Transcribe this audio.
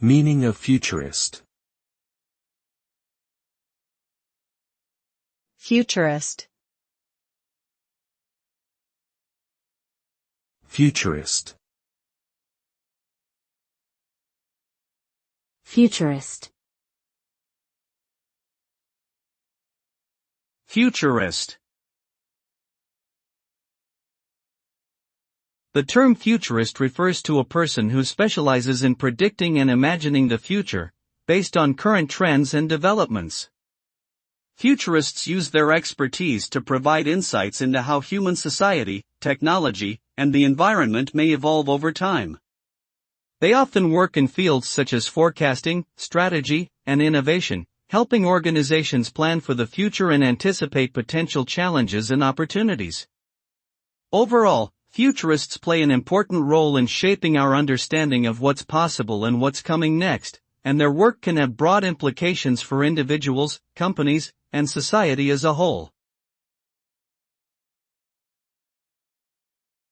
Meaning of futurist. Futurist. Futurist. Futurist. Futurist. The term futurist refers to a person who specializes in predicting and imagining the future, based on current trends and developments. Futurists use their expertise to provide insights into how human society, technology, and the environment may evolve over time. They often work in fields such as forecasting, strategy, and innovation, helping organizations plan for the future and anticipate potential challenges and opportunities. Overall, futurists play an important role in shaping our understanding of what's possible and what's coming next, and their work can have broad implications for individuals, companies, and society as a whole.